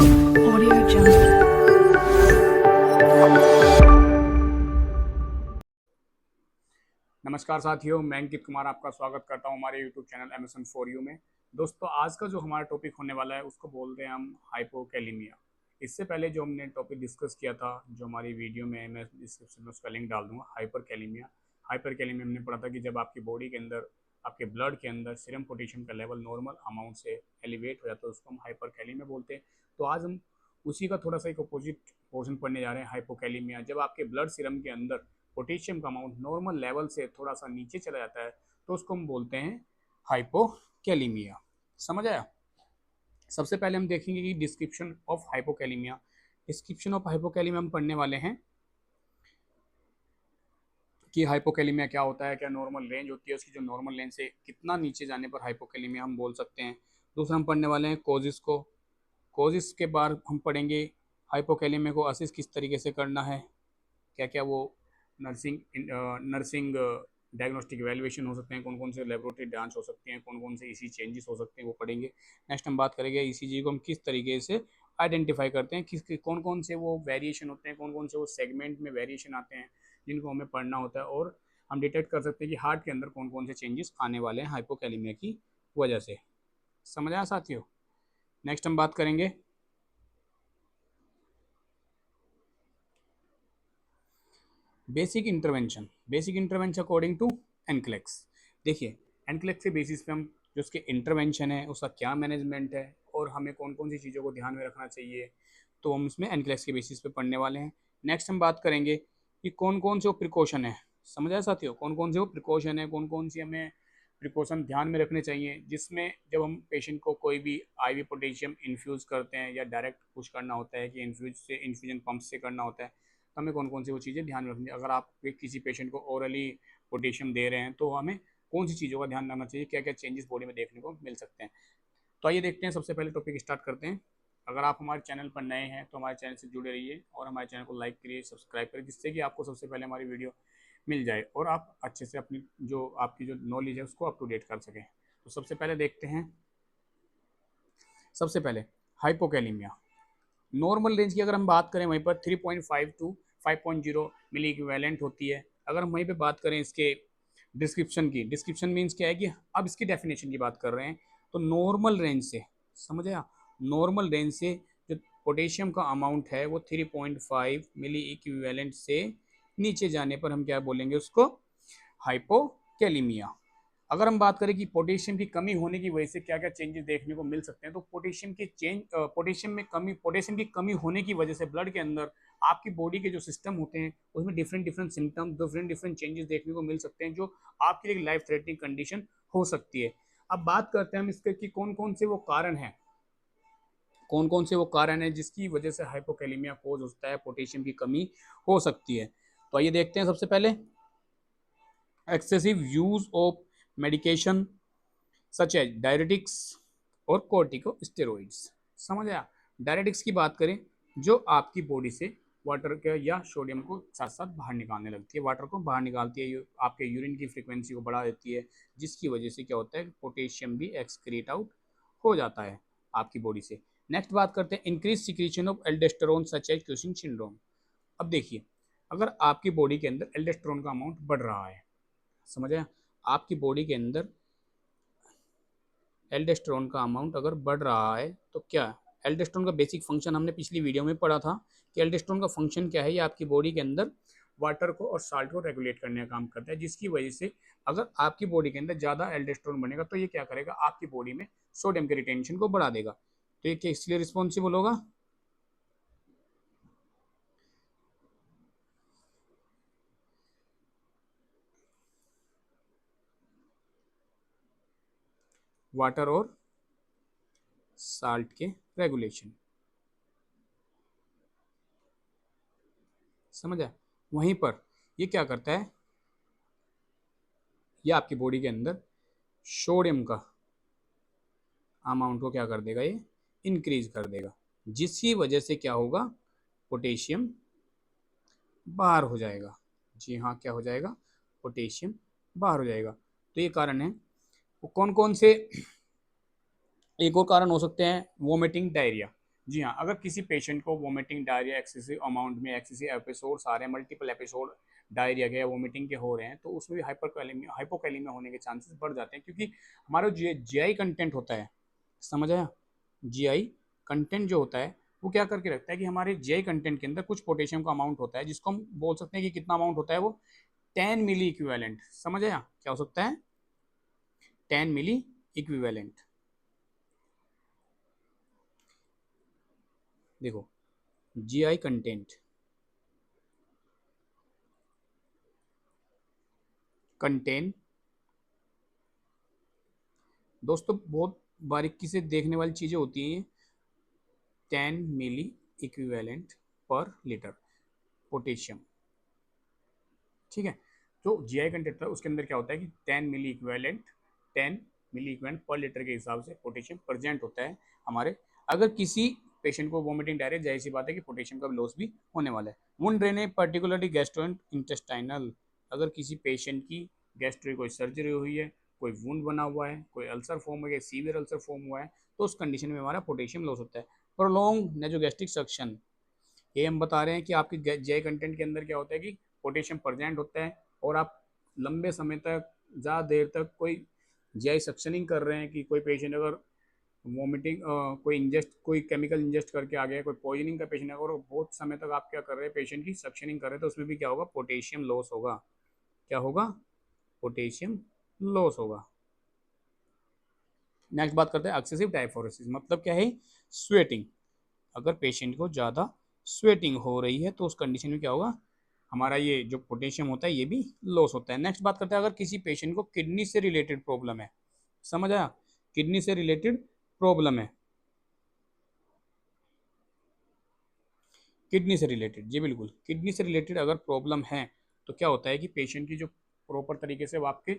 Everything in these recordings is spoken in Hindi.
Audio Jungle. नमस्कार साथियों, मैं अंकित कुमार आपका स्वागत करता हूं हमारे YouTube channel MSN for you में। दोस्तों, आज का जो हमारा टॉपिक होने वाला है उसको बोलते हैं हम हाइपोकैलिमिया। इससे पहले जो हमने टॉपिक डिस्कस किया था, जो हमारी वीडियो में मैं डिस्क्रिप्शन में उसका लिंक डाल दूंगा, हाइपरकैलिमिया। हाइपरकैलिमिया हमने पढ़ा था कि जब आपकी बॉडी के अंदर, आपके ब्लड के अंदर सीरम पोटेशियम का लेवल नॉर्मल अमाउंट से एलिवेट हो जाता है, उसको हम हाइपरकैलिमिया बोलते हैं। तो आज हम उसी का थोड़ा सा एक अपोजिट पोर्शन पढ़ने जा रहे हैं, हाइपोकैलिमिया। जब आपके ब्लड सीरम के अंदर पोटेशियम का अमाउंट नॉर्मल लेवल से थोड़ा सा नीचे चला जाता है तो उसको हम बोलते हैं हाइपोकैलिमिया। समझ आया? सबसे पहले हम देखेंगे कि description of hypokalaemia. Description of hypokalaemia हम पढ़ने वाले हैं कि हाइपोकैलिमिया क्या होता है, क्या नॉर्मल रेंज होती है उसकी, जो नॉर्मल रेंज से कितना नीचे जाने पर हाइपोकैलिमिया हम बोल सकते हैं। दूसरा हम पढ़ने वाले हैं कोजिस को। कोजिस के बाद हम पढ़ेंगे हाइपोकैलिमिया को असिस्ट किस तरीके से करना है, क्या क्या वो नर्सिंग डायग्नोस्टिक वैल्यूएशन हो सकते हैं, कौन कौन से लेबोरेटरी जांच हो सकती हैं, कौन कौन से ईसी चेंजेस हो सकते हैं, वो पढ़ेंगे। नेक्स्ट हम बात करेंगे ईसीजी को हम किस तरीके से आइडेंटिफाई करते हैं, किस कौन कौन से वो वेरिएशन होते हैं, कौन कौन से वो सेगमेंट में वेरिएशन आते हैं जिनको हमें पढ़ना होता है, और हम डिटेक्ट कर सकते हैं कि हार्ट के अंदर कौन कौन से चेंजेस आने वाले हैं हाइपोकैलिमिया की वजह से। समझ आया साथियों? नेक्स्ट हम बात करेंगे basic intervention. Basic intervention according to NCLEX. देखिए, एनक्लेक्स के बेसिस पे हम जो उसके इंटरवेंशन है उसका क्या मैनेजमेंट है और हमें कौन कौन सी चीज़ों को ध्यान में रखना चाहिए, तो हम उसमें एनक्लेक्स के बेसिस पे पढ़ने वाले हैं। नेक्स्ट हम बात करेंगे कि कौन कौन से वो प्रिकॉशन है। समझ आया साथियों? कौन कौन से वो प्रिकॉशन है, कौन कौन सी हमें प्रिकॉशन ध्यान में रखने चाहिए, जिसमें जब हम पेशेंट को कोई भी आईवी पोटेशियम इन्फ्यूज़ करते हैं या डायरेक्ट पुश करना होता है कि इन्फ्यूजन पंप से करना होता है, हमें कौन कौन सी वो चीज़ें ध्यान में रखनी है। अगर आप किसी पेशेंट को ओरली पोटेशियम दे रहे हैं तो हमें कौन सी चीज़ों का ध्यान रखना चाहिए, क्या क्या चेंजेस बॉडी में देखने को मिल सकते हैं। तो आइए देखते हैं, सबसे पहले टॉपिक स्टार्ट करते हैं। अगर आप हमारे चैनल पर नए हैं तो हमारे चैनल से जुड़े रहिए और हमारे चैनल को लाइक करिए, सब्सक्राइब करिए, जिससे कि आपको सबसे पहले हमारी वीडियो मिल जाए और आप अच्छे से अपनी जो आपकी जो नॉलेज है उसको अप टू डेट कर सकें। तो सबसे पहले देखते हैं, सबसे पहले हाइपोकैलिमिया। नॉर्मल रेंज की अगर हम बात करें वहीं पर 3.5 टू 5.0 मिली इक्विवेलेंट होती है। अगर हम वहीं पे बात करें इसके डिस्क्रिप्शन की, डिस्क्रिप्शन मीन्स क्या है कि अब इसकी डेफिनेशन की बात कर रहे हैं, तो नॉर्मल रेंज से, समझ आया? नॉर्मल रेंज से जो पोटेशियम का अमाउंट है वो 3.5 मिली इक्विवेलेंट से नीचे जाने पर हम क्या बोलेंगे उसको, हाइपोकैलिमिया। अगर हम बात करें कि पोटेशियम की कमी होने की वजह से क्या क्या चेंजेस देखने को मिल सकते हैं, तो पोटेशियम की कमी होने की वजह से ब्लड के अंदर आपकी बॉडी के जो सिस्टम होते हैं उसमें different different symptom, different different changes देखने को मिल सकते हैं, जो आपके लिए लाइफ थ्रेटनिंग कंडीशन हो सकती है। अब बात करते हैं हम इसके कि कौन कौन से वो कारण हैं, कौन कौन से वो कारण है जिसकी वजह से हाइपोकैलिमिया कोज होता है, पोटेशियम की कमी हो सकती है। तो आइए देखते हैं। सबसे पहले excessive use of medication such as diuretics और कोर्टिकोस्टेरॉइड्स। समझ आया? डायरेटिक्स की बात करें, जो आपकी बॉडी से वाटर के या सोडियम को साथ साथ बाहर निकालने लगती है, वाटर को बाहर निकालती है, आपके यूरिन की फ्रीक्वेंसी को बढ़ा देती है, जिसकी वजह से क्या होता है, पोटेशियम भी एक्सक्रीट आउट हो जाता है आपकी बॉडी से। नेक्स्ट बात करते हैं increase secretion of aldosterone such as Cushing syndrome. अब देखिए, अगर आपकी बॉडी के अंदर एल्डोस्टेरोन का अमाउंट बढ़ रहा है, समझ आया? आपकी बॉडी के अंदर एल्डोस्टेरोन का अमाउंट अगर बढ़ रहा है तो क्या, एल्डोस्टेरोन का बेसिक फंक्शन हमने पिछली वीडियो में पढ़ा था कि एल्डोस्टेरोन का फंक्शन क्या है, ये आपकी बॉडी के अंदर वाटर को और साल्ट को रेगुलेट करने का काम करता है, जिसकी वजह से अगर आपकी बॉडी के अंदर ज़्यादा एल्डोस्टेरोन बनेगा तो ये क्या करेगा, आपकी बॉडी में सोडियम के रिटेंशन को बढ़ा देगा। तो ये किस लिए रिस्पॉन्सिबल होगा, वाटर और साल्ट के रेगुलेशन। समझा? वहीं पर ये क्या करता है, ये आपकी बॉडी के अंदर सोडियम का अमाउंट को क्या कर देगा, ये इंक्रीज कर देगा, जिसकी वजह से क्या होगा, पोटेशियम बाहर हो जाएगा। जी हाँ, क्या हो जाएगा, पोटेशियम बाहर हो जाएगा। तो ये कारण है। वो कौन कौन से, एक और कारण हो सकते हैं वोमिटिंग, डायरिया। जी हाँ, अगर किसी पेशेंट को वोमिटिंग, डायरिया, एक्सेसिव अमाउंट में एक्सेसिव एपिसोड्स आ रहे हैं, मल्टीपल एपिसोड डायरिया के या वोमिटिंग के हो रहे हैं, तो उसमें भी हाइपरकैलेमिया हाइपोकैलेमिया होने के चांसेस बढ़ जाते हैं, क्योंकि हमारा जो जीआई कंटेंट होता है, समझ आया, जीआई कंटेंट जो होता है वो क्या करके रखता है कि हमारे जीआई कंटेंट के अंदर कुछ पोटेशियम का अमाउंट होता है, जिसको हम बोल सकते हैं कि कितना अमाउंट होता है वो 10 मिली इक्विवेलेंट। समझ आया क्या हो सकता है? 10 मिली इक्विवेलेंट। देखो, जीआई कंटेंट कंटेन, दोस्तों बहुत बारीकी से देखने वाली चीज़ें होती हैं। 10 मिली इक्विवेलेंट पर लीटर पोटेशियम, ठीक है। जो जीआई कंटेंट है उसके अंदर क्या होता है कि 10 मिली इक्विवेलेंट पर लीटर के हिसाब से पोटेशियम प्रेजेंट होता है हमारे। अगर किसी पेशेंट को वोमिटिंग डायरिया, जाहिर सी बात है कि पोटेशियम का लॉस भी होने वाला है। Wound drainage particularly gastro intestinal, अगर किसी पेशेंट की गैस्ट्रो कोई सर्जरी हुई है, कोई वुंड बना हुआ है, कोई अल्सर फॉर्म हो गया, सीवियर अल्सर फॉर्म हुआ है, तो उस कंडीशन में हमारा पोटेशियम लॉस होता है। प्रोलॉन्ग नेजोगैस्ट्रिक सक्शन, ये हम बता रहे हैं कि आपके जे कंटेंट के अंदर क्या होता है कि पोटेशियम प्रेजेंट होता है, और आप लंबे समय तक, ज़्यादा देर तक कोई जीआई सक्शनिंग कर रहे हैं, कि कोई पेशेंट अगर वोमिटिंग कोई केमिकल इंजेस्ट करके आ गया, कोई पॉइजनिंग का पेशेंट अगर बहुत समय तक आप क्या कर रहे हैं, पेशेंट की सक्शनिंग कर रहे हैं, तो उसमें भी क्या होगा, पोटेशियम लॉस होगा। क्या होगा? पोटेशियम लॉस होगा। नेक्स्ट बात करते हैं एक्सेसिव डायफोरेसिस, मतलब क्या है? स्वेटिंग। अगर पेशेंट को ज़्यादा स्वेटिंग हो रही है तो उस कंडीशन में क्या होगा, हमारा ये जो पोटेशियम होता है ये भी लॉस होता है। नेक्स्ट बात करते हैं अगर किसी पेशेंट को किडनी से रिलेटेड प्रॉब्लम है। समझ आया? किडनी से रिलेटेड प्रॉब्लम है, किडनी से रिलेटेड, जी बिल्कुल, किडनी से रिलेटेड अगर प्रॉब्लम है तो क्या होता है कि पेशेंट की जो प्रॉपर तरीके से वो आपके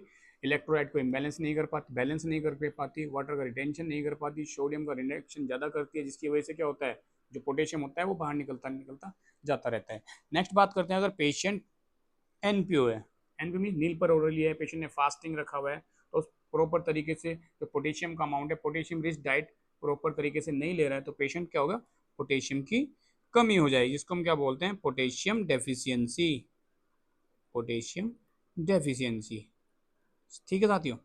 इलेक्ट्रोलाइट को इम्बैलेंस नहीं कर पाती, बैलेंस नहीं कर पाती, वाटर का रिटेंशन नहीं कर पाती, सोडियम का रिडक्शन ज़्यादा करती है, जिसकी वजह से क्या होता है, जो पोटेशियम होता है वो बाहर निकलता निकलता जाता रहता है। नेक्स्ट बात करते हैं अगर पेशेंट एनपीओ है, एनपीओ मीन नील पर ओरल लिया है, पेशेंट ने फास्टिंग रखा हुआ है, तो प्रॉपर तरीके से जो पोटेशियम का अमाउंट है, पोटेशियम रिच डाइट प्रॉपर तरीके से नहीं ले रहा है, तो पेशेंट क्या होगा, पोटेशियम की कमी हो जाएगी, जिसको हम क्या बोलते हैं, पोटेशियम डेफिशिएंसी। पोटेशियम डेफिशिएंसी, ठीक है साथियों।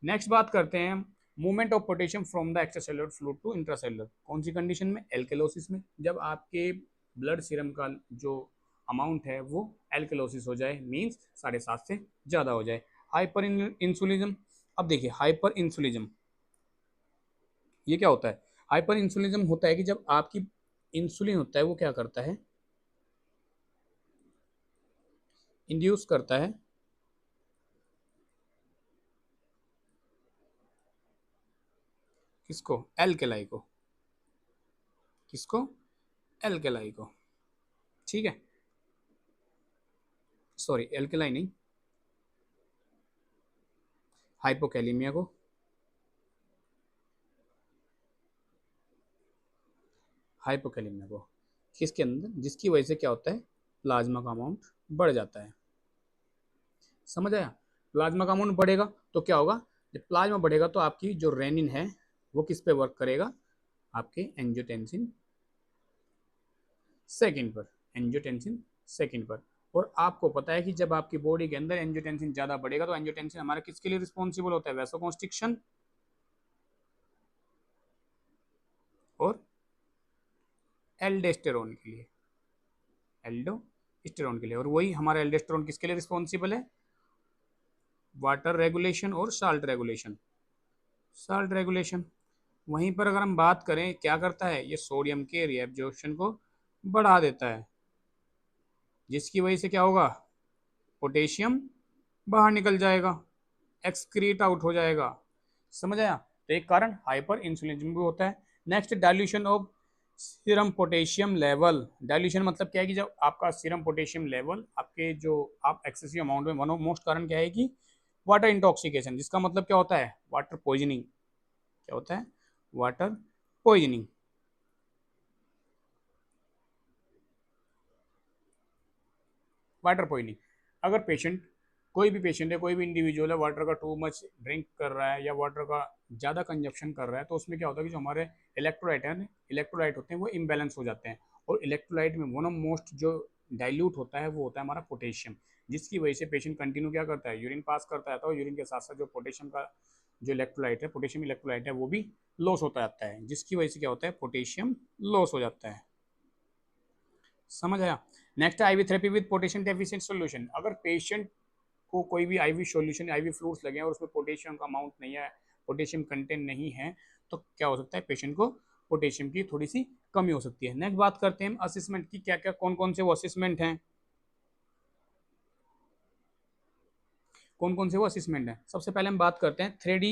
नेक्स्ट बात करते हैं movement of potassium from the extracellular fluid to intracellular, कौन सी कंडीशन में? एल्केलोसिस में, जब आपके ब्लड सीरम का जो अमाउंट है वो एल्केलोसिस हो जाए, मीन्स 7.5 से ज़्यादा हो जाए। हाइपर इंसुलिज्म, अब देखिए हाइपर इंसुलिज्म ये क्या होता है? हाइपर इंसुलिज्म होता है कि जब आपकी इंसुलिन होता है वो क्या करता है, इंड्यूस करता है किसको? एल्केलाई को, किसको? एल्केलाई को, ठीक है, सॉरी एल्केलाई नहीं, हाइपोकैलेमिया को, हाइपोकैलेमिया को, किसके अंदर, जिसकी वजह से क्या होता है, प्लाज्मा का अमाउंट बढ़ जाता है। समझ आया? प्लाज्मा का अमाउंट बढ़ेगा तो क्या होगा, जब प्लाज्मा बढ़ेगा तो आपकी जो रेनिन है वो किस पे वर्क करेगा, आपके एंजियोटेंसिन सेकंड पर, एंजियोटेंसिन सेकंड पर। और आपको पता है कि जब आपकी बॉडी के अंदर एंजियोटेंसिन ज़्यादा बढ़ेगा तो एंजियोटेंसिन हमारा किसके लिए रिस्पॉन्सिबल होता है, वैसोकॉन्स्ट्रिक्शन और एल्डेस्टेरोन के लिए, एल्डोस्टेरोन के लिए। और वही हमारा एल्डेस्टेरोन किसके लिए रिस्पॉन्सिबल है, वाटर रेगुलेशन और साल्ट रेगुलेशन, साल्ट रेगुलेशन। वहीं पर अगर हम बात करें क्या करता है, ये सोडियम के रीएब्जॉर्प्शन को बढ़ा देता है, जिसकी वजह से क्या होगा, पोटेशियम बाहर निकल जाएगा, एक्सक्रीट आउट हो जाएगा। समझ आया? तो एक कारण हाइपर इंसुलिनिज्म भी होता है। Next, dilution of serum potassium level. Dilution मतलब क्या है कि जब आपका सीरम पोटेशियम लेवल आपके जो आप एक्सेसिव अमाउंट में, वन ऑफ मोस्ट कारण क्या है कि वाटर इंटॉक्सिकेशन, जिसका मतलब क्या होता है, वाटर पॉइजनिंग। क्या होता है? Water poisoning. वाटर पॉइजनिंग, अगर पेशेंट कोई भी पेशेंट है, कोई भी इंडिविजुअल है, वाटर का टू मच ड्रिंक कर रहा है या वाटर का ज़्यादा कंजप्शन कर रहा है, तो उसमें क्या होता है कि जो हमारे इलेक्ट्रोलाइट होते हैं वो इम्बेलेंस हो जाते हैं। और इलेक्ट्रोलाइट में वन ऑफ मोस्ट जो डाइल्यूट होता है वो होता है हमारा पोटेशियम, जिसकी वजह से पेशेंट कंटिन्यू क्या करता है, यूरिन पास करता है, तो यूरिन के साथ साथ जो पोटेशियम का जो इलेक्ट्रोलाइट है, पोटेशियम इलेक्ट्रोलाइट है, वो भी लॉस होता जाता है, जिसकी वजह से क्या होता है, पोटेशियम लॉस हो जाता है। समझ आया। Next ivy therapy with potassium deficient solution. अगर पेशेंट को कोई भी आईवी सॉल्यूशन, आईवी फ्लूइड्स लगे हैं और उसमें पोटेशियम का अमाउंट नहीं है, पोटेशियम कंटेंट नहीं है, तो क्या हो सकता है, पेशेंट को पोटेशियम की थोड़ी सी कमी हो सकती है। नेक्स्ट बात करते हैं हम असेसमेंट की, क्या क्या कौन कौन से वो असेसमेंट हैं, कौन कौन से वो असेसमेंट हैं। सबसे पहले हम बात करते हैं 3D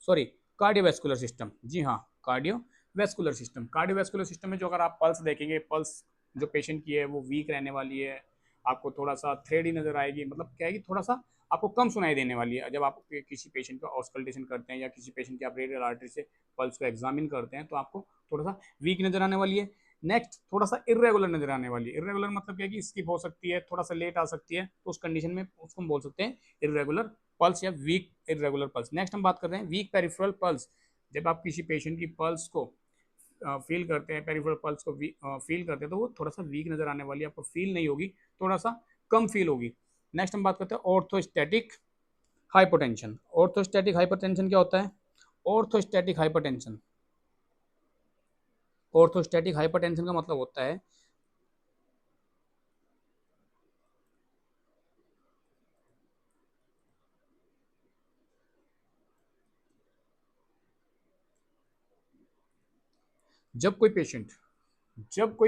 सॉरी कार्डियोवैस्कुलर सिस्टम। जी हाँ, कार्डियोवैस्कुलर सिस्टम। कार्डियोवैस्कुलर सिस्टम में जो अगर आप पल्स देखेंगे, पल्स जो पेशेंट की है वो वीक रहने वाली है, आपको थोड़ा सा 3D नजर आएगी, मतलब क्या है कि थोड़ा सा आपको कम सुनाई देने वाली है। जब आप किसी पेशेंट का ऑस्कल्टेशन करते हैं या किसी पेशेंट की आप रेडियल आर्टरी से पल्स को एग्जामिन करते हैं, तो आपको थोड़ा सा वीक नजर आने वाली है। नेक्स्ट थोड़ा सा इरेगुलर नजर आने वाली है। इरेगुलर मतलब क्या है कि स्किप हो सकती है, थोड़ा सा लेट आ सकती है, तो उस कंडीशन में उसको हम बोल सकते हैं इरेगुलर पल्स या वीक इरेगुलर पल्स। नेक्स्ट हम बात कर रहे हैं वीक पेरिफेरल पल्स। जब आप किसी पेशेंट की पल्स को फील करते हैं, पेरिफेरल पल्स को फील करते हैं, तो वो थोड़ा सा वीक नजर आने वाली है, आपको फील नहीं होगी, थोड़ा सा कम फील होगी। नेक्स्ट हम बात करते हैं ऑर्थोस्टैटिक हाइपोटेंशन। ऑर्थोस्टैटिक हाइपोटेंशन क्या होता है? ऑर्थोस्टैटिक हाइपोटेंशन, ऑर्थोस्टैटिक हाइपोटेंशन का मतलब होता है जब कोई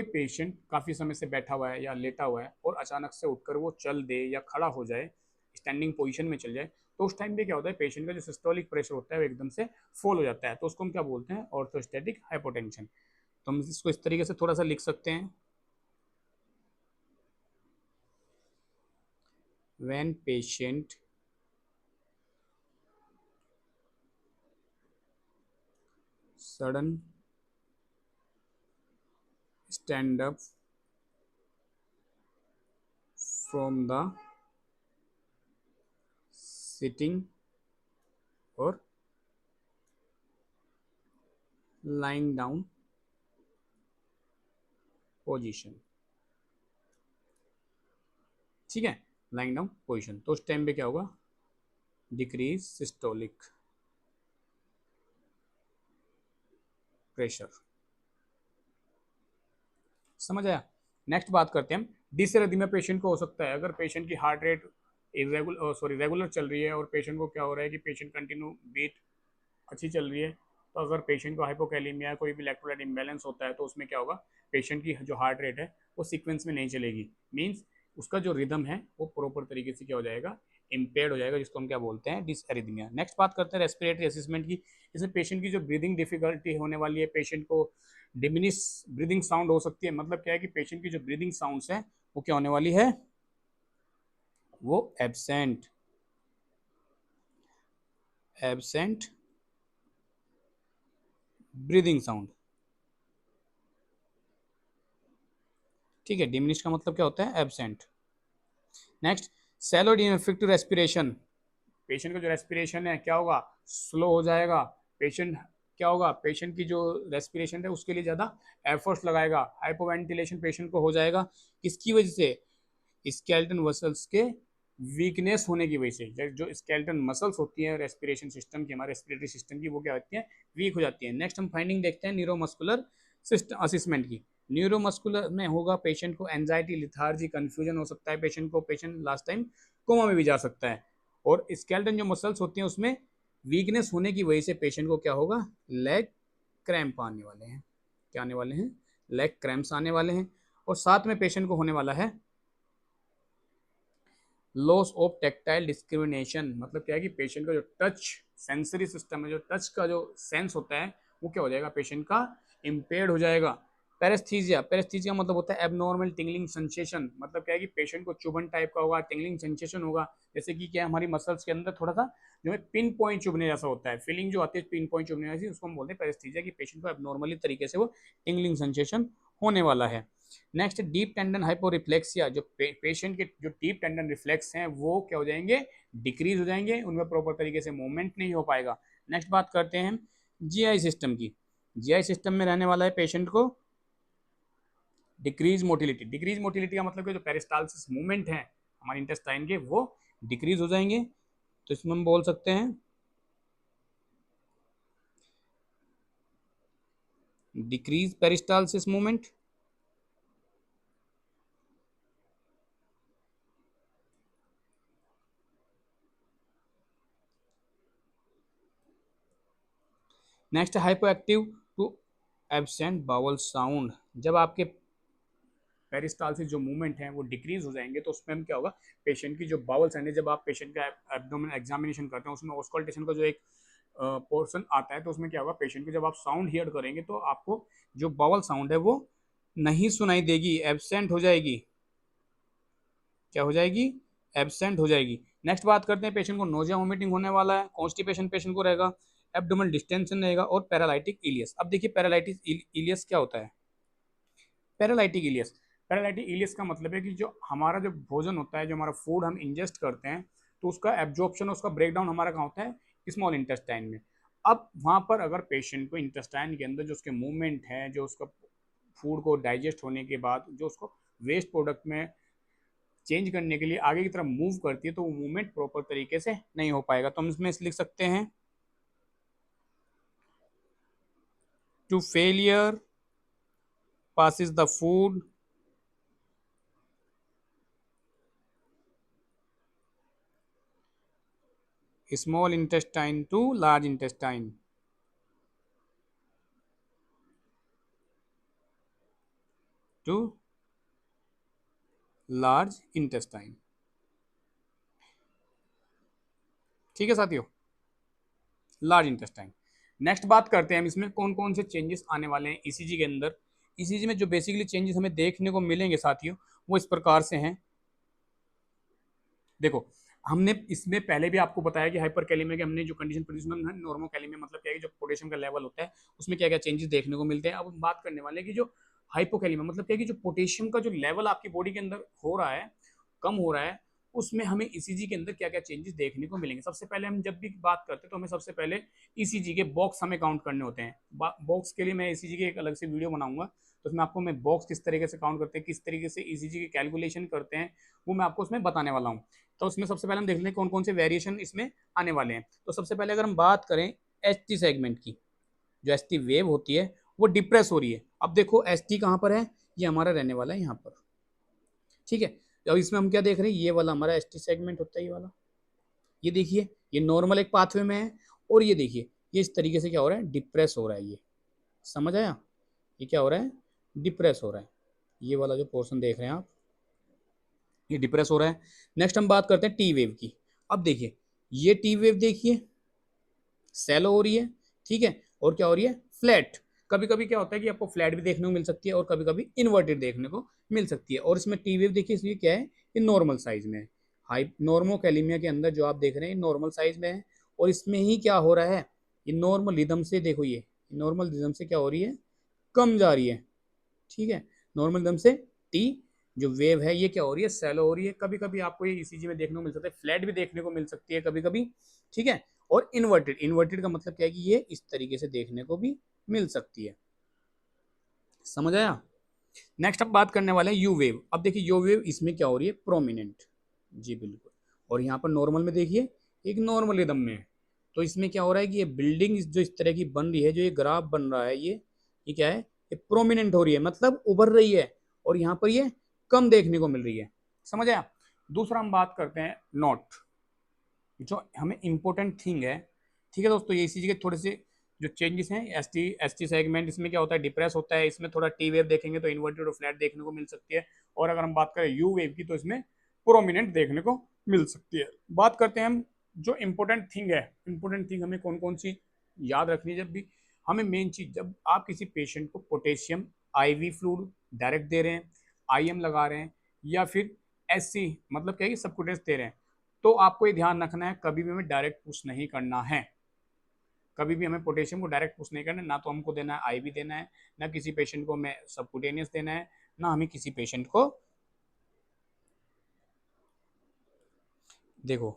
पेशेंट काफ़ी समय से बैठा हुआ है या लेटा हुआ है और अचानक से उठकर वो चल दे या खड़ा हो जाए, स्टैंडिंग पोजीशन में चल जाए, तो उस टाइम पे क्या होता है, पेशेंट का जो सिस्टोलिक प्रेशर होता है वो एकदम से फॉल हो जाता है, तो उसको हम क्या बोलते हैं, ऑर्थोस्टैटिक हाइपोटेंशन। तो हम इसको इस तरीके से थोड़ा सा लिख सकते हैं, when patient sudden stand up from the sitting or lying down position। ठीक है, लाइंग डाउन पोजिशन, तो उस टाइम पे क्या होगा, डिक्रीज सिस्टोलिक प्रेशर। समझ आया। नेक्स्ट बात करते हैं हम डिसरिथमिया पेशेंट को हो सकता है, अगर पेशेंट की हार्ट रेट रेगुलर चल रही है और पेशेंट को क्या हो रहा है कि पेशेंट कंटिन्यू बीट अच्छी चल रही है, तो अगर पेशेंट को हाइपोकैलेमिया कोई भी इलेक्ट्रोलाइट इम्बैलेंस होता है, तो उसमें क्या होगा, पेशेंट की जो हार्ट रेट है वो सीक्वेंस में नहीं चलेगी, मीन्स उसका जो रिदम है वो प्रॉपर तरीके से क्या हो जाएगा, इम्पेयर्ड हो जाएगा, जिसको हम क्या बोलते हैं, डिसएरिथमिया। नेक्स्ट बात करते हैं रेस्पिरेटरी असेसमेंट की। इसमें पेशेंट की जो ब्रीदिंग डिफिकल्टी होने वाली है, पेशेंट को डिमिनिश ब्रीदिंग साउंड हो सकती है, मतलब क्या है कि पेशेंट की जो ब्रीदिंग साउंड्स है वो क्या होने वाली है, वो एब्सेंट एब्सेंट ब्रीदिंग साउंड। ठीक है, डिमिनिश का मतलब क्या होता है, absent. Next shallow ineffective respiration. Patient का जो रेस्पिरेशन है क्या होगा, स्लो हो जाएगा। पेशेंट क्या होगा, पेशेंट की जो रेस्पिरेशन है उसके लिए ज़्यादा एफर्ट्स लगाएगा, हाइपोवेंटिलेशन पेशेंट को हो जाएगा। किसकी वजह से, स्केलेटन मसल्स के वीकनेस होने की वजह से। जो स्केलेटन मसल्स होती हैं रेस्पिरेशन सिस्टम की, हमारे रेस्पिरेटरी सिस्टम की, वो क्या होती हैं, वीक हो जाती हैं। नेक्स्ट हम फाइंडिंग देखते हैं न्यूरोमस्कुलर सिस्टम असेसमेंट की। न्यूरोमस्कुलर में होगा पेशेंट को एंजाइटी, लिथार्जी, कंफ्यूजन हो सकता है पेशेंट को, पेशेंट लास्ट टाइम कोमा में भी जा सकता है। और स्केलेटन जो मसल्स होती हैं उसमें वीकनेस होने की वजह से पेशेंट को क्या होगा, लेग क्रैम्प आने वाले हैं। क्या आने वाले हैं, लेग क्रैम्प्स आने वाले हैं। और साथ में पेशेंट को होने वाला है लॉस ऑफ टेक्टाइल डिस्क्रिमिनेशन, मतलब क्या है कि पेशेंट का जो टच सेंसरी सिस्टम है, जो टच का जो सेंस होता है वो क्या हो जाएगा, पेशेंट का इम्पेयर्ड हो जाएगा। पैरेस्थीजिया, पैरेस्थीजिया मतलब होता है एबनॉर्मल टिंगलिंग सेंसेशन, मतलब क्या है कि पेशेंट को चुभन टाइप का होगा, टिंगलिंग सेंसेशन होगा, जैसे कि क्या हमारी मसल्स के अंदर थोड़ा सा जो है पिन पॉइंट चुभने जैसा होता है, फीलिंग जो आती है पिन पॉइंट चुभने जैसी, उसको हम बोलते हैं पैरेस्थीजिया, कि पेशेंट को एबनॉर्मली तरीके से वो टिंगलिंग सेंसेशन होने वाला है। नेक्स्ट डीप टेंडन हाइपोरिफ्लेक्सिया, जो पेशेंट के जो डीप टेंडन रिफ्लेक्स हैं वो क्या हो जाएंगे, डिक्रीज हो जाएंगे, उनमें प्रॉपर तरीके से मूवमेंट नहीं हो पाएगा। नेक्स्ट बात करते हैं जीआई सिस्टम की। जीआई सिस्टम में रहने वाला है पेशेंट को डिक्रीज मोटिलिटी। डिक्रीज मोटिलिटी का मतलब कि जो पेरिस्टालसिस मूवमेंट है हमारे इंटेस्टाइन के वो डिक्रीज हो जाएंगे, तो इसमें हम बोल सकते हैं decrease peristalsis movement. Next hypoactive to absent bowel sound, जब आपके पेरिस्टालसिस जो मूवमेंट है वो डिक्रीज हो जाएंगे तो उसमें हम क्या होगा, पेशेंट की जो बाउल साउंड है, जब आप पेशेंट का एब्डोमेन एग्जामिनेशन करते हैं उसमें ऑस्कल्टेशन का जो एक पोर्शन आता है, तो उसमें क्या होगा, पेशेंट को जब आप साउंड हियर करेंगे तो आपको जो बाउल साउंड है वो नहीं सुनाई देगी, एब्सेंट हो जाएगी। क्या हो जाएगी, एब्सेंट हो जाएगी। नेक्स्ट बात करते हैं, पेशेंट को नोजिया वोमिटिंग होने वाला है, कॉन्स्टिपेशन पेशेंट को रहेगा, एब्डोमेन डिस्टेंशन रहेगा और पैरालाइटिक इलियस। अब देखिए पैरालाइटिक इलियस क्या होता है, पैरालाइटिक इलियस, पैरालाइटिक इलियस का मतलब है कि जो हमारा जो भोजन होता है, जो हमारा फूड हम इंजेस्ट करते हैं, तो उसका एब्जॉर्प्शन, उसका ब्रेकडाउन हमारा कहाँ होता है, स्मॉल इंटेस्टाइन में। अब वहाँ पर अगर पेशेंट को इंटेस्टाइन के अंदर जो उसके मूवमेंट है, जो उसका फूड को डाइजेस्ट होने के बाद जो उसको वेस्ट प्रोडक्ट में चेंज करने के लिए आगे की तरफ मूव करती है, तो वो मूवमेंट प्रॉपर तरीके से नहीं हो पाएगा। तो हम इसमें लिख सकते हैं to failure passes the food small intestine to large intestine to large intestine। ठीक है साथियों, लार्ज इंटेस्टाइन। नेक्स्ट बात करते हैं हम इसमें कौन कौन से चेंजेस आने वाले हैं ईसीजी के अंदर। ईसीजी में जो बेसिकली चेंजेस हमें देखने को मिलेंगे साथियों वो इस प्रकार से हैं। देखो, हमने इसमें पहले भी आपको बताया कि हाइपर कैलेमिया के हमने जो कंडीशन प्रोड्यूस में नॉर्मल कैलेमिया मतलब क्या है, जो पोटेशियम का लेवल होता है उसमें क्या क्या चेंजेस देखने को मिलते हैं। अब हम बात करने वाले हैं कि जो हाइपोकैलेमिया मतलब क्या है कि जो पोटेशियम का जो लेवल आपकी बॉडी के अंदर हो रहा है, कम हो रहा है, उसमें हमें ईसीजी के अंदर क्या क्या चेंजेस देखने को मिलेंगे। सबसे पहले हम जब भी बात करते हैं तो हमें सबसे पहले ईसीजी के बॉक्स हमें काउंट करने होते हैं। बॉक्स के लिए मैं ईसीजी की एक अलग से वीडियो बनाऊंगा, तो उसमें आपको मैं बॉक्स किस तरीके से काउंट करते हैं, किस तरीके से ईसीजी की कैलकुलेशन करते हैं, वो मैं आपको उसमें बताने वाला हूँ। तो उसमें सबसे पहले हम देख लें कौन कौन से वेरिएशन इसमें आने वाले हैं। तो सबसे पहले अगर हम बात करें एचटी सेगमेंट की, जो एचटी वेव होती है वो डिप्रेस हो रही है। अब देखो एचटी कहाँ पर है, ये हमारा रहने वाला है यहाँ पर। ठीक है, अब इसमें हम क्या देख रहे हैं, ये वाला हमारा एचटी सेगमेंट होता है, ये वाला, ये देखिए ये नॉर्मल एक पाथवे में है, और ये देखिए ये इस तरीके से क्या हो रहा है, डिप्रेस हो रहा है। ये समझ आया, ये क्या हो रहा है, डिप्रेस हो रहा है। ये वाला जो पोर्शन देख रहे हैं आप, ये डिप्रेस हो रहा है। नेक्स्ट हम बात करते हैं टी वेव की। अब देखिए ये टी वेव देखिए सेलो हो रही है, ठीक है, और क्या हो रही है, फ्लैट। कभी कभी क्या होता है कि आपको फ्लैट भी देखने को मिल सकती है और कभी कभी इन्वर्टेड देखने को मिल सकती है। और इसमें टी वेव देखिए इसलिए क्या है, ये नॉर्मल साइज में है। हाई नॉर्मोकैलेमिया के अंदर जो आप देख रहे हैं नॉर्मल साइज में है, और इसमें ही क्या हो रहा है, ये नॉर्मल रिदम से देखो, ये नॉर्मल रिदम से क्या हो रही है, कम जा रही है। ठीक है, नॉर्मल रिदम से टी जो वेव है ये क्या हो रही है, सेलो हो रही है। कभी कभी आपको ये ईसीजी में देखने को मिल सकता है, फ्लैट भी देखने को मिल सकती है कभी कभी। ठीक है, और इन्वर्टेड, इन्वर्टेड का मतलब क्या है कि ये इस तरीके से देखने को भी मिल सकती है। समझ आया। नेक्स्ट अब बात करने वाले हैं यू वेव। अब देखिए यू वेव इसमें क्या हो रही है, प्रोमिनेंट, जी बिल्कुल। और यहाँ पर नॉर्मल में देखिए एक नॉर्मल रिदम में है। तो इसमें क्या हो रहा है कि ये बिल्डिंग जो इस तरह की बन रही है, जो ये ग्राफ बन रहा है, ये क्या है, ये प्रोमिनेंट हो रही है, मतलब उभर रही है, और यहाँ पर ये कम देखने को मिल रही है। समझ आया। दूसरा हम बात करते हैं नोट, जो हमें इंपॉर्टेंट थिंग है। ठीक है दोस्तों, ये इसी के थोड़े से जो चेंजेस हैं, एस टी सेगमेंट इसमें क्या होता है, डिप्रेस होता है। इसमें थोड़ा टी वेव देखेंगे तो इन्वर्टेड और फ्लैट देखने को मिल सकती है। और अगर हम बात करें यू वेव की तो इसमें प्रोमिनेंट देखने को मिल सकती है। बात करते हैं हम जो इंपॉर्टेंट थिंग है, इंपॉर्टेंट थिंग हमें कौन कौन सी याद रखनी है। जब भी हमें मेन चीज, जब आप किसी पेशेंट को पोटेशियम आईवी फ्लूइड डायरेक्ट दे रहे हैं, आईएम लगा रहे हैं, या फिर एससी मतलब क्या है कि सबकुटेंस दे रहे हैं, तो आपको ये ध्यान रखना है कभी भी हमें डायरेक्ट पुश नहीं करना है। कभी भी हमें पोटेशियम को डायरेक्ट पुश नहीं करना है, ना तो हमको देना है आईवी देना है, ना किसी पेशेंट को हमें सबकुटेनियस देना है, ना हमें किसी पेशेंट को, देखो,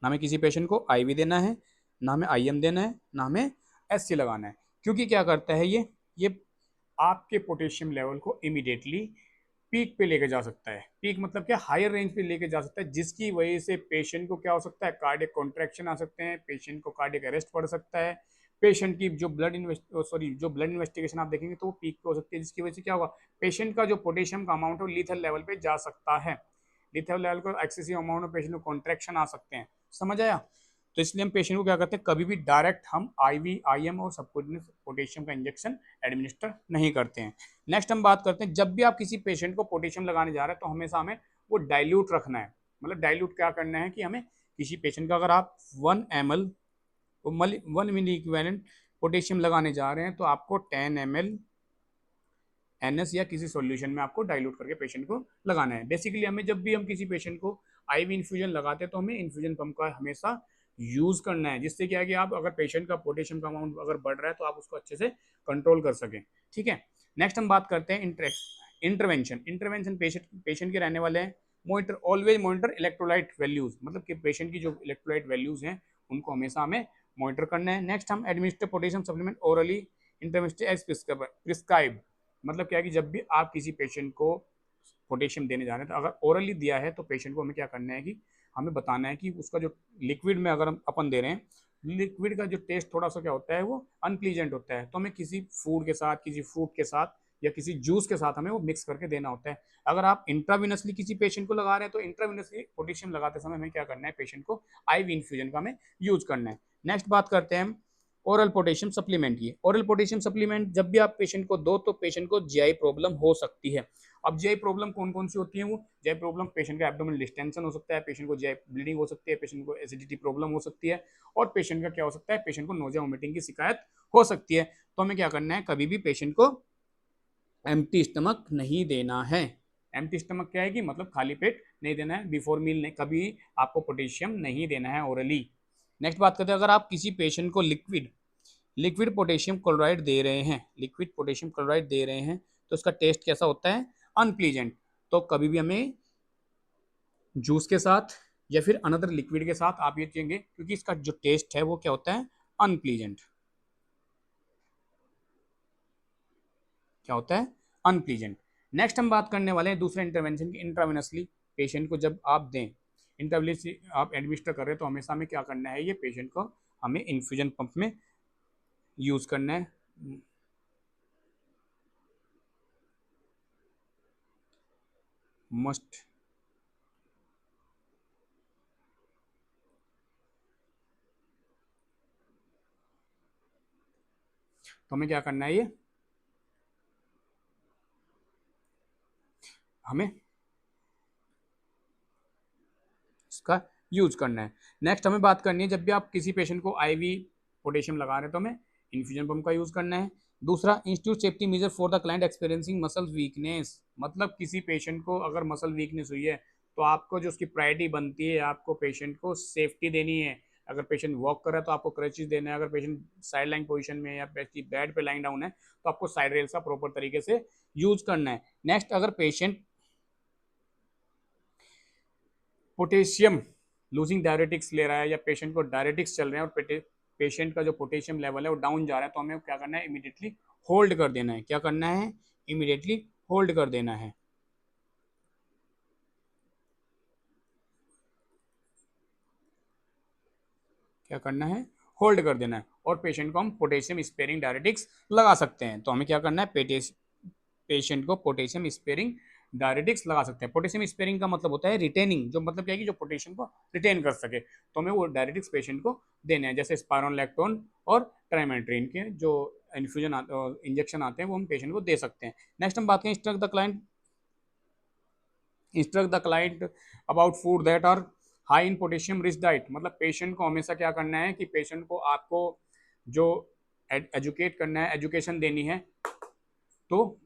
ना हमें किसी पेशेंट को आईवी देना है, ना हमें आईएम देना है, ना हमें एससी लगाना है। क्योंकि क्या करता है ये आपके पोटेशियम लेवल को इमीडिएटली पीक पे लेके जा सकता है। पीक मतलब क्या, हायर रेंज पे लेके जा सकता है, जिसकी वजह से पेशेंट को क्या हो सकता है, कार्डियक कॉन्ट्रैक्शन आ सकते हैं, पेशेंट को कार्डियक अरेस्ट पड़ सकता है, पेशेंट की जो ब्लड इन्वेस्टिगेशन आप देखेंगे तो वो पीक पे हो सकती है, जिसकी वजह से क्या होगा, पेशेंट का जो पोटेशियम का अमाउंट है वो लीथल लेवल पे जा सकता है। लिथल लेवल को एक्सेसिव अमाउंट में पेशेंट को कॉन्ट्रैक्शन आ सकते हैं। समझ आया? तो इसलिए हम पेशेंट को क्या करते हैं, कभी भी डायरेक्ट हम आईवी आईएम और सबकुटेनियस पोटेशियम का इंजेक्शन एडमिनिस्टर नहीं करते हैं। नेक्स्ट हम बात करते हैं, जब भी आप किसी पेशेंट को पोटेशियम लगाने जा रहे हैं तो हमेशा हमें वो डाइल्यूट रखना है। मतलब डाइल्यूट क्या करना है कि हमें किसी पेशेंट का अगर आप 1 ml 1 मिली इक्विवेलेंट पोटेशियम लगाने जा रहे हैं तो आपको 10 ml एनएस या किसी सॉल्यूशन में आपको डाइल्यूट करके पेशेंट को लगाना है। बेसिकली हमें जब भी हम किसी पेशेंट को आईवी इन्फ्यूजन लगाते हैं तो हमें इन्फ्यूजन पंप का हमेशा यूज करना है, जिससे क्या है कि आप अगर पेशेंट का पोटेशियम का अमाउंट अगर बढ़ रहा है तो आप उसको अच्छे से कंट्रोल कर सकें। ठीक है, नेक्स्ट हम बात करते हैं इंटरवेंशन। इंटरवेंशन पेशेंट के रहने वाले हैं, monitor, always monitor electrolyte values, मतलब कि पेशेंट की जो इलेक्ट्रोलाइट वैल्यूज हैं उनको हमेशा हमें मॉनिटर करना है। नेक्स्ट हम एडमिनिस्टर पोटेशियम सप्लीमेंट ओरली इंटरमिस्टर एज प्रिस्क्राइब, मतलब क्या है कि जब भी आप किसी पेशेंट को पोटेशियम देने जा रहे हैं तो अगर ओरली दिया है तो पेशेंट को हमें क्या करना है कि हमें बताना है कि उसका जो लिक्विड में अगर हम अपन दे रहे हैं, लिक्विड का जो टेस्ट थोड़ा सा क्या होता है वो अनप्लीजेंट होता है, तो हमें किसी फूड के साथ, किसी फ्रूट के साथ या किसी जूस के साथ हमें वो मिक्स करके देना होता है। अगर आप इंट्राविनसली किसी पेशेंट को लगा रहे हैं तो इंट्राविनसली पोटेशियम लगाते समय हमें क्या करना है, पेशेंट को आईवी इन्फ्यूजन का हमें यूज करना है। नेक्स्ट बात करते हैं हम ओरल पोटेशियम सप्लीमेंट की। ओरल पोटेशियम सप्लीमेंट जब भी आप पेशेंट को दो तो पेशेंट को जीआई प्रॉब्लम हो सकती है। अब जीआई प्रॉब्लम कौन कौन सी होती है, वो जीआई प्रॉब्लम पेशेंट का एब्डोमिनल डिस्टेंशन हो सकता है, पेशेंट को जीआई ब्लीडिंग हो सकती है, पेशेंट को एसिडिटी प्रॉब्लम हो सकती है, और पेशेंट का क्या हो सकता है, पेशेंट को नोजिया वोमिटिंग की शिकायत हो सकती है। तो हमें क्या करना है, कभी भी पेशेंट को एम्प्टी स्टमक नहीं देना है। एम्प्टी स्टमक क्या है कि मतलब खाली पेट नहीं देना है, बिफोर मील नहीं, कभी आपको पोटेशियम नहीं देना है ओरली। नेक्स्ट बात करते हैं, अगर आप किसी पेशेंट को लिक्विड पोटेशियम क्लोराइड दे रहे हैं, लिक्विड पोटेशियम क्लोराइड दे रहे हैं तो उसका टेस्ट कैसा होता है, अनप्लीजेंट। तो कभी भी हमें जूस के साथ या फिर अनदर लिक्विड के साथ आप ये चेंगे, क्योंकि इसका जो टेस्ट है वो क्या होता है, अनप्लीजेंट। क्या होता है, अनप्लीजेंट। नेक्स्ट हम बात करने वाले हैं दूसरे इंटरवेंशन की, इंट्रावेनसली पेशेंट को जब आप दें, इंट्रावेनसली आप एडमिनिस्टर कर रहे हैं तो हमेशा हमें क्या करना है, ये पेशेंट को हमें इन्फ्यूजन पंप में यूज करना है। मस्ट तो हमें क्या करना है, ये हमें इसका यूज करना है। नेक्स्ट हमें बात करनी है, जब भी आप किसी पेशेंट को आईवी पोटेशियम लगा रहे हैं तो हमें इन्फ्यूजन पंप का यूज करना है। दूसरा, institute safety major for the client experiencing muscle weakness, मतलब किसी पेशेंट को अगर मसल वीकनेस हुई है तो आपको जो उसकी प्रायोरिटी बनती है, आपको पेशेंट को सेफ्टी देनी है। अगर पेशेंट वॉक कर रहा है तो आपको क्रचेस देना है, अगर पेशेंट साइड लाइन पोजिशन में या बेड पे लाइन डाउन है तो आपको साइड रेल्स का प्रॉपर तरीके से यूज करना है। नेक्स्ट, अगर पेशेंट पोटेशियम लूजिंग डायरेटिक्स ले रहा है या पेशेंट को डायरेटिक्स चल रहे हैं और पेशेंट का जो पोटेशियम लेवल है वो डाउन जा रहा है तो हमें क्या करना है, इमीडिएटली होल्ड कर देना है। क्या करना है, इमीडिएटली होल्ड कर देना है। क्या करना है, होल्ड कर देना है। और पेशेंट को हम पोटेशियम स्पेयरिंग डायरेटिक्स लगा सकते हैं। तो हमें क्या करना है, पेशेंट को पोटेशियम स्पेयरिंग डायरेटिक्स लगा सकते हैं। पोटेशियम स्पेयरिंग का मतलब होता है रिटेनिंग, जो मतलब क्या है कि जो पोटेशियम को रिटेन कर सके, तो हमें वो डायरेटिक्स पेशेंट को देने हैं, जैसे स्पायरोनलैक्टोन और ट्राइमेट्रिन के जो इन्फ्यूजन इंजेक्शन आते हैं वो हम पेशेंट को दे सकते हैं। नेक्स्ट हम बात करें instruct the client about food that are high in potassium rich diet, मतलब पेशेंट को हमेशा क्या करना है कि पेशेंट को आपको जो एजुकेट करना है, एजुकेशन देनी है, तो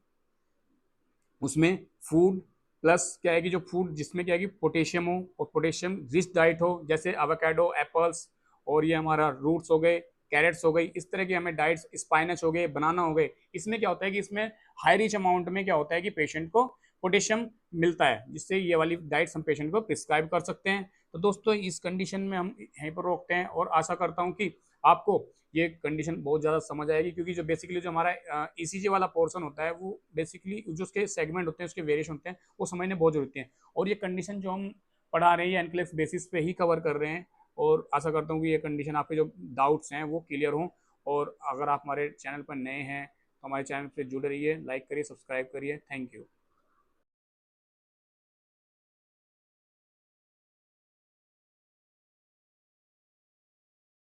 उसमें फूड प्लस क्या है कि जो फूड जिसमें क्या है कि पोटेशियम हो और पोटेशियम रिच डाइट हो, जैसे एवोकाडो, एप्पल्स और ये हमारा रूट्स हो गए, कैरेट्स हो गई, इस तरह की हमें डाइट्स, स्पाइनच हो गए, बनाना हो गए, इसमें क्या होता है कि इसमें हाई रिच अमाउंट में क्या होता है कि पेशेंट को पोटेशियम मिलता है, जिससे ये वाली डाइट्स हम पेशेंट को प्रिस्क्राइब कर सकते हैं। तो दोस्तों इस कंडीशन में हम यहीं पर रोकते हैं और आशा करता हूँ कि आपको ये कंडीशन बहुत ज़्यादा समझ आएगी, क्योंकि जो बेसिकली जो हमारा ईसीजी वाला पोर्शन होता है वो बेसिकली जो उसके सेगमेंट होते हैं, उसके वेरिएशन होते हैं, वो समझने बहुत जरूरत है। और ये कंडीशन जो हम पढ़ा रहे हैं ये एनक्लेव्स बेसिस पे ही कवर कर रहे हैं, और आशा करता हूँ कि ये कंडीशन आपके जो डाउट्स हैं वो क्लियर हों। और अगर आप हमारे चैनल पर नए हैं तो हमारे चैनल से जुड़े रहिए, लाइक करिए, सब्सक्राइब करिए। Thank you.